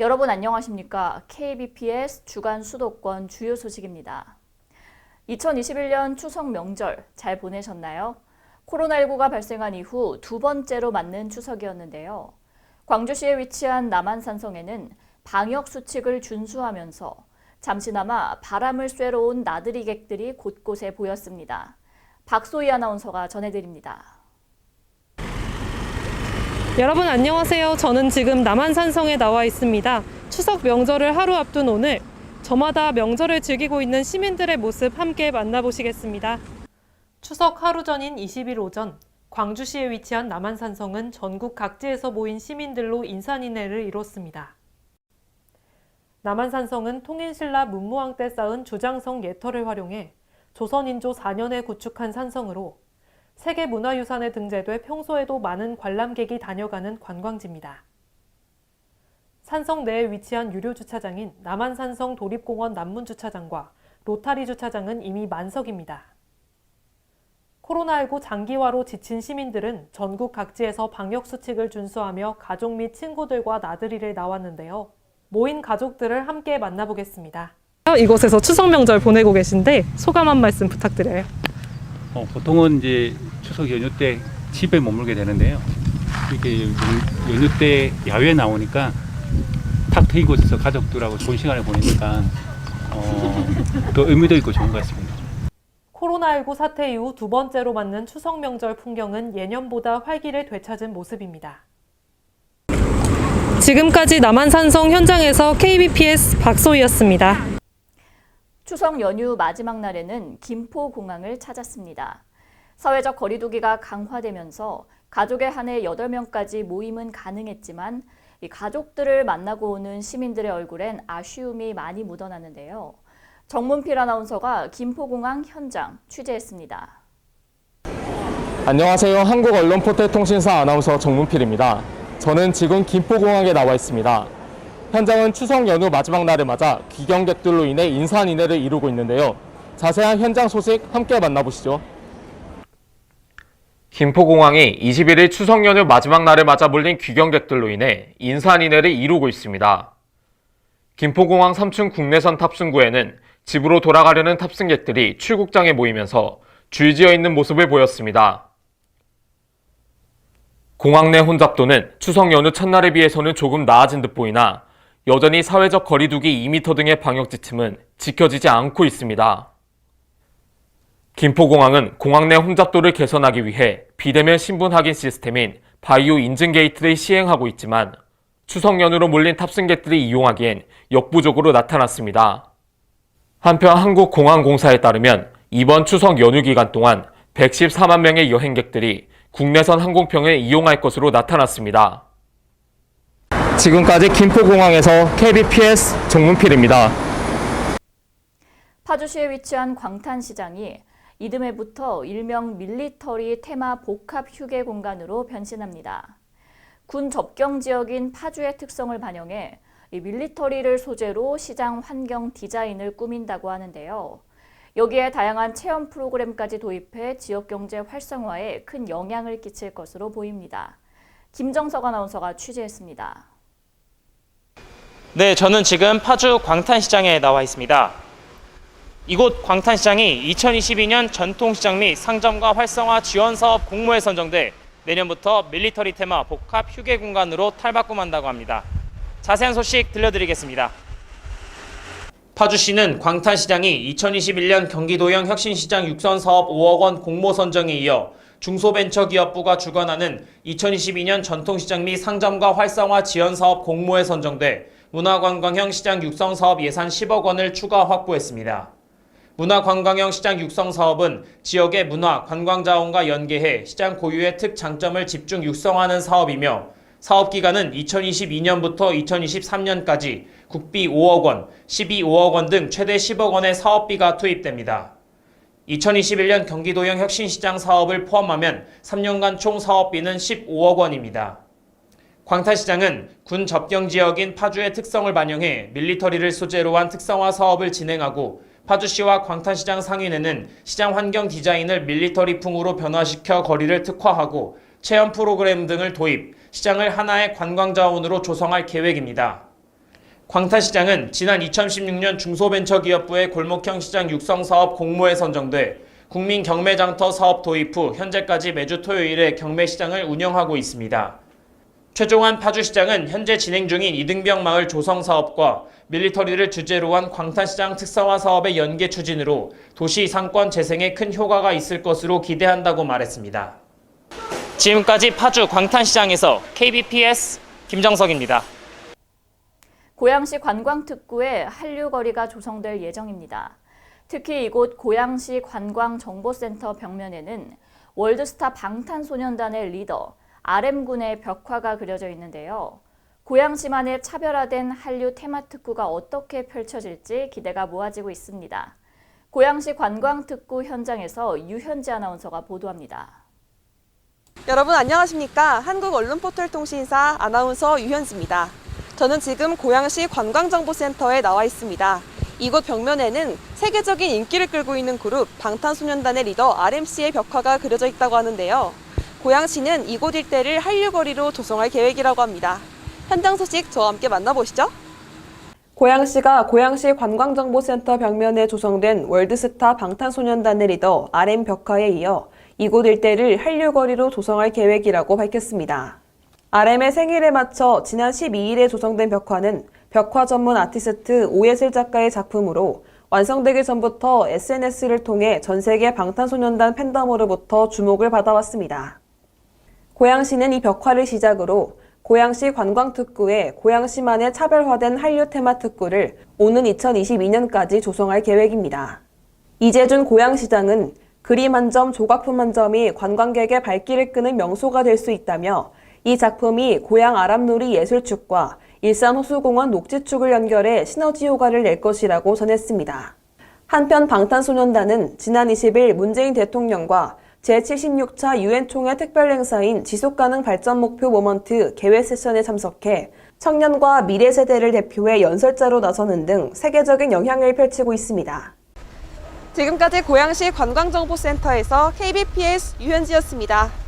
여러분 안녕하십니까? KBPS 주간 수도권 주요 소식입니다. 2021년 추석 명절 잘 보내셨나요? 코로나19가 발생한 이후 두 번째로 맞는 추석이었는데요. 광주시에 위치한 남한산성에는 방역 수칙을 준수하면서 잠시나마 바람을 쐬러 온 나들이객들이 곳곳에 보였습니다. 박소희 아나운서가 전해드립니다. 여러분 안녕하세요. 저는 지금 남한산성에 나와 있습니다. 추석 명절을 하루 앞둔 오늘, 저마다 명절을 즐기고 있는 시민들의 모습 함께 만나보시겠습니다. 추석 하루 전인 20일 오전, 광주시에 위치한 남한산성은 전국 각지에서 모인 시민들로 인산인해를 이뤘습니다. 남한산성은 통인신라 문무왕 때 쌓은 주장성 예터를 활용해 조선인조 4년에 구축한 산성으로 세계문화유산에 등재돼 평소에도 많은 관람객이 다녀가는 관광지입니다. 산성 내에 위치한 유료주차장인 남한산성 도립공원 남문주차장과 로타리 주차장은 이미 만석입니다. 코로나19 장기화로 지친 시민들은 전국 각지에서 방역수칙을 준수하며 가족 및 친구들과 나들이를 나왔는데요. 모인 가족들을 함께 만나보겠습니다. 이곳에서 추석 명절 보내고 계신데 소감 한 말씀 부탁드려요. 보통은 이제 추석 연휴 때 집에 머물게 되는데요. 이렇게 연휴 때 야외에 나오니까 탁 트인 곳에서 가족들하고 좋은 시간을 보내니까 더 의미도 있고 좋은 것 같습니다. 코로나19 사태 이후 두 번째로 맞는 추석 명절 풍경은 예년보다 활기를 되찾은 모습입니다. 지금까지 남한산성 현장에서 KBPS 박소희였습니다. 추석 연휴 마지막 날에는 김포공항을 찾았습니다. 사회적 거리두기가 강화되면서 가족에 한해 8명까지 모임은 가능했지만 이 가족들을 만나고 오는 시민들의 얼굴엔 아쉬움이 많이 묻어나는데요. 정문필 아나운서가 김포공항 현장 취재했습니다. 안녕하세요. 한국언론포털통신사 아나운서 정문필입니다. 저는 지금 김포공항에 나와 있습니다. 현장은 추석 연휴 마지막 날을 맞아 귀경객들로 인해 인산인해를 이루고 있는데요. 자세한 현장 소식 함께 만나보시죠. 김포공항이 21일 추석 연휴 마지막 날을 맞아 몰린 귀경객들로 인해 인산인해를 이루고 있습니다. 김포공항 3층 국내선 탑승구에는 집으로 돌아가려는 탑승객들이 출국장에 모이면서 줄지어 있는 모습을 보였습니다. 공항 내 혼잡도는 추석 연휴 첫날에 비해서는 조금 나아진 듯 보이나 여전히 사회적 거리두기 2m 등의 방역 지침은 지켜지지 않고 있습니다. 김포공항은 공항 내 혼잡도를 개선하기 위해 비대면 신분 확인 시스템인 바이오 인증 게이트를 시행하고 있지만 추석 연휴로 몰린 탑승객들이 이용하기엔 역부족으로 나타났습니다. 한편 한국공항공사에 따르면 이번 추석 연휴 기간 동안 114만 명의 여행객들이 국내선 항공편을 이용할 것으로 나타났습니다. 지금까지 김포공항에서 KBPS 정문필입니다. 파주시에 위치한 광탄시장이 이듬해부터 일명 밀리터리 테마 복합 휴게 공간으로 변신합니다. 군 접경 지역인 파주의 특성을 반영해 이 밀리터리를 소재로 시장 환경 디자인을 꾸민다고 하는데요. 여기에 다양한 체험 프로그램까지 도입해 지역 경제 활성화에 큰 영향을 끼칠 것으로 보입니다. 김정석 아나운서가 취재했습니다. 네, 저는 지금 파주 광탄시장에 나와 있습니다. 이곳 광탄시장이 2022년 전통시장 및 상점과 활성화 지원 사업 공모에 선정돼 내년부터 밀리터리 테마 복합 휴게 공간으로 탈바꿈한다고 합니다. 자세한 소식 들려드리겠습니다. 파주시는 광탄시장이 2021년 경기도형 혁신시장 육선 사업 5억 원 공모 선정에 이어 중소벤처기업부가 주관하는 2022년 전통시장 및 상점과 활성화 지원 사업 공모에 선정돼 문화관광형 시장 육성 사업 예산 10억 원을 추가 확보했습니다. 문화관광형 시장 육성 사업은 지역의 문화, 관광자원과 연계해 시장 고유의 특장점을 집중 육성하는 사업이며 사업 기간은 2022년부터 2023년까지 국비 5억 원, 12억 원 등 최대 10억 원의 사업비가 투입됩니다. 2021년 경기도형 혁신시장 사업을 포함하면 3년간 총 사업비는 15억 원입니다. 광탄시장은 군 접경 지역인 파주의 특성을 반영해 밀리터리를 소재로 한 특성화 사업을 진행하고 파주시와 광탄시장 상인회는 시장 환경 디자인을 밀리터리풍으로 변화시켜 거리를 특화하고 체험 프로그램 등을 도입, 시장을 하나의 관광자원으로 조성할 계획입니다. 광탄시장은 지난 2016년 중소벤처기업부의 골목형 시장 육성 사업 공모에 선정돼 국민 경매장터 사업 도입 후 현재까지 매주 토요일에 경매시장을 운영하고 있습니다. 최종환 파주시장은 현재 진행 중인 이등병 마을 조성 사업과 밀리터리를 주제로 한 광탄시장 특사화 사업의 연계 추진으로 도시 상권 재생에 큰 효과가 있을 것으로 기대한다고 말했습니다. 지금까지 파주 광탄시장에서 KBPS 김정석입니다. 고양시 관광특구에 한류거리가 조성될 예정입니다. 특히 이곳 고양시 관광정보센터 벽면에는 월드스타 방탄소년단의 리더 RM군의 벽화가 그려져 있는데요. 고양시만의 차별화된 한류 테마특구가 어떻게 펼쳐질지 기대가 모아지고 있습니다. 고양시 관광특구 현장에서 유현지 아나운서가 보도합니다. 여러분 안녕하십니까? 한국언론포털통신사 아나운서 유현지입니다. 저는 지금 고양시 관광정보센터에 나와 있습니다. 이곳 벽면에는 세계적인 인기를 끌고 있는 그룹 방탄소년단의 리더 RMC의 벽화가 그려져 있다고 하는데요. 고양시는 이곳 일대를 한류거리로 조성할 계획이라고 합니다. 현장 소식 저와 함께 만나보시죠. 고양시가 고양시 관광정보센터 벽면에 조성된 월드스타 방탄소년단의 리더 RM 벽화에 이어 이곳 일대를 한류거리로 조성할 계획이라고 밝혔습니다. RM의 생일에 맞춰 지난 12일에 조성된 벽화는 벽화 전문 아티스트 오예슬 작가의 작품으로 완성되기 전부터 SNS를 통해 전 세계 방탄소년단 팬덤으로부터 주목을 받아왔습니다. 고양시는 이 벽화를 시작으로 고양시 관광특구에 고양시만의 차별화된 한류 테마 특구를 오는 2022년까지 조성할 계획입니다. 이재준 고양시장은 그림 한 점, 조각품 한 점이 관광객의 발길을 끄는 명소가 될 수 있다며 이 작품이 고양 아람놀이 예술축과 일산호수공원 녹지축을 연결해 시너지 효과를 낼 것이라고 전했습니다. 한편 방탄소년단은 지난 20일 문재인 대통령과 제76차 UN 총회 특별 행사인 지속가능 발전 목표 모먼트 개회 세션에 참석해 청년과 미래 세대를 대표해 연설자로 나서는 등 세계적인 영향을 펼치고 있습니다. 지금까지 고양시 관광정보센터에서 KBPS 유현지였습니다.